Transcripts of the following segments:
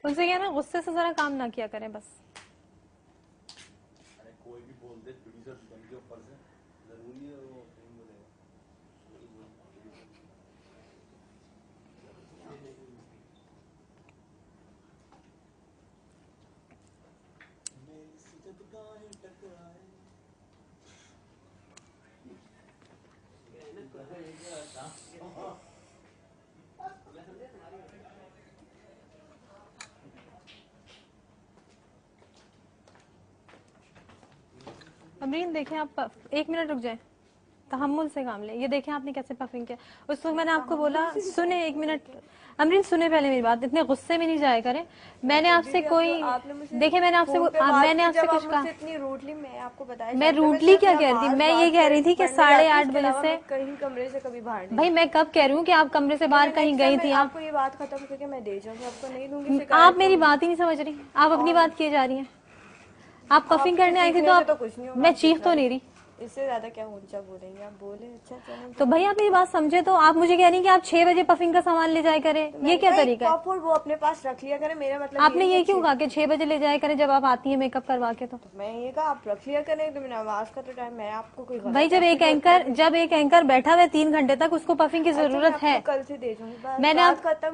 उनसे क्या ना गुस्से से जरा काम ना किया करें बस। अरे कोई भी बोल दे प्रोड्यूसर बन के ऊपर से, जरूरी है वो नहीं बोलेगा। अमरीन देखें आप 1 मिनट रुक जाए, तहम्मुल से काम ले। ये देखें आपने कैसे पफिंग किया। उस वक्त मैंने आपको बोला सुने 1 मिनट अमरीन, सुने पहले मेरी बात, इतने गुस्से में नहीं जाया करें। मैंने आपसे कोई देखे मैंने आपसे कुछ कहा, इतनी रूडली मैं आपको बताया, मैं रूडली क्या कह रही थी? मैं ये कह रही थी कि 8:30 बजे से कहीं कमरे से कभी बाहर नहीं। भाई मैं कब कह रही हूँ कि आप कमरे से बाहर कहीं गई थी? आपको ये बात खत्म करके मैं दे जाऊंगी, आपको नहीं दूंगी। आप मेरी बात ही नहीं समझ रही, आप अपनी बात किए जा रही हैं। आप पफिंग करने आई थी तो आप, मैं चीख तो नहीं रही, इससे ज्यादा क्या ऊंचा बोलेंगे आप? बोले अच्छा चलो। तो भाई आप मेरी बात समझे तो आप मुझे कह रही हैं कि आप 6 बजे पफिंग का सामान ले जाया करें, ये क्या तरीका है? वो अपने पास रख लिया करें, मेरा मतलब आपने ये क्यों कहा कि 6 बजे ले जाया करें जब आप आती है मेकअप करवा के? तो मैं ये कहा आप रख लिया करें, तो नमाज का तो टाइम, मैं आपको कोई भाई जब एक एंकर बैठा हुआ 3 घंटे तक, उसको पफिंग की जरूरत है। कल से दे दूंगी।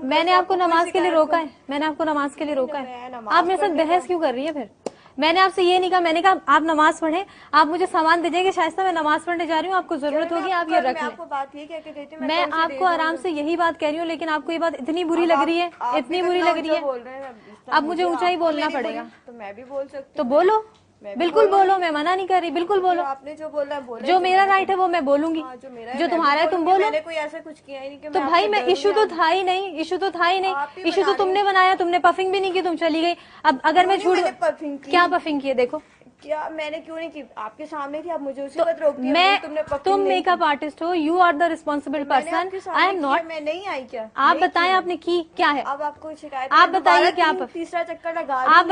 मैंने आपको नमाज के लिए रोका है, मैंने आपको नमाज के लिए रोका है, आप मेरे साथ बहस क्यों कर रही है? फिर मैंने आपसे ये नहीं कहा, मैंने कहा आप नमाज पढ़ें, आप मुझे सामान दीजिए कि शायस्ता मैं नमाज पढ़ने जा रही हूँ, आपको जरूरत होगी आप ये रख लें। मैं आपको आराम से यही बात कह रही हूँ, लेकिन आपको ये बात इतनी बुरी लग रही है, इतनी बुरी लग रही है। अब मुझे ऊंचाई बोलना पड़ेगा। तो मैं भी बोल सकती तो बोलो, बिल्कुल बोलो, मैं मना नहीं कर रही, बिल्कुल बोलो। आपने जो बोला है, जो मेरा राइट है वो मैं बोलूंगी, जो तुम्हारा है तुम बोलो। मैंने कोई ऐसा कुछ किया ही नहीं कि तो भाई मैं इशू तो था ही नहीं, इशू तो तुमने बनाया, तुमने पफिंग भी नहीं की, तुम चली गई। अब अगर मैं झूठ, क्या पफिंग की है? देखो क्या मैंने क्यों नहीं की? आपके सामने थी, आप मुझे उसी वक्त रोकती है। तुम मेकअप आर्टिस्ट हो, you are the responsible person, I am not. मैं नहीं आई क्या? आप बताएं आपने की क्या है? अब आपको शिकायत, आप बताइए क्या, तीसरा चक्कर लगा, आप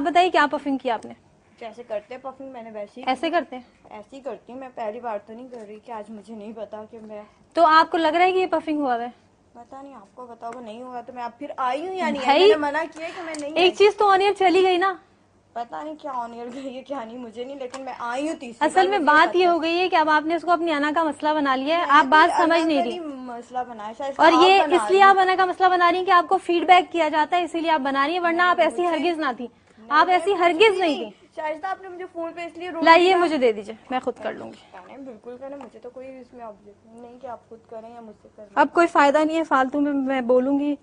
बताइए क्या पफिंग की आपने? जैसे करते हैं पफिंग, मैंने वैसे ही ऐसे करते हैं, ऐसे ही करती हूँ मैं। पहली बार तो नहीं कर रही कि आज मुझे नहीं पता कि मैं, तो आपको लग रहा है कि ये पफिंग हुआ है? पता नहीं, आपको बताओ वो नहीं हुआ तो मैं अब फिर आई हूँ या नहीं? मैंने मना किया कि मैं नहीं। एक चीज तो ऑन एयर चली गई ना, पता नहीं क्या ऑन एयर गई है क्या नहीं, मुझे नहीं, लेकिन मैं आई हूँ तीसरी। असल में बात ये हो गई है कि अब आपने इसको अपनी अना का मसला बना लिया है, आप बात समझ नहीं रही। मसला बनाया शायद, और ये इसलिए आप अना का मसला बना रही है कि आपको फीडबैक किया जाता है, इसीलिए आप बना रही है, वरना आप ऐसी हरगिज ना थी, आप ऐसी हरगिज नहीं थी। शायस्ता आपने मुझे फोन पे इसलिए लाइए मुझे दे दीजिए, मैं खुद कर लूंगी। बिल्कुल करें, मुझे तो कोई इसमें ऑब्जेक्शन नहीं कि आप खुद करें या मुझसे करें। अब कोई फायदा नहीं है फालतू में मैं बोलूंगी,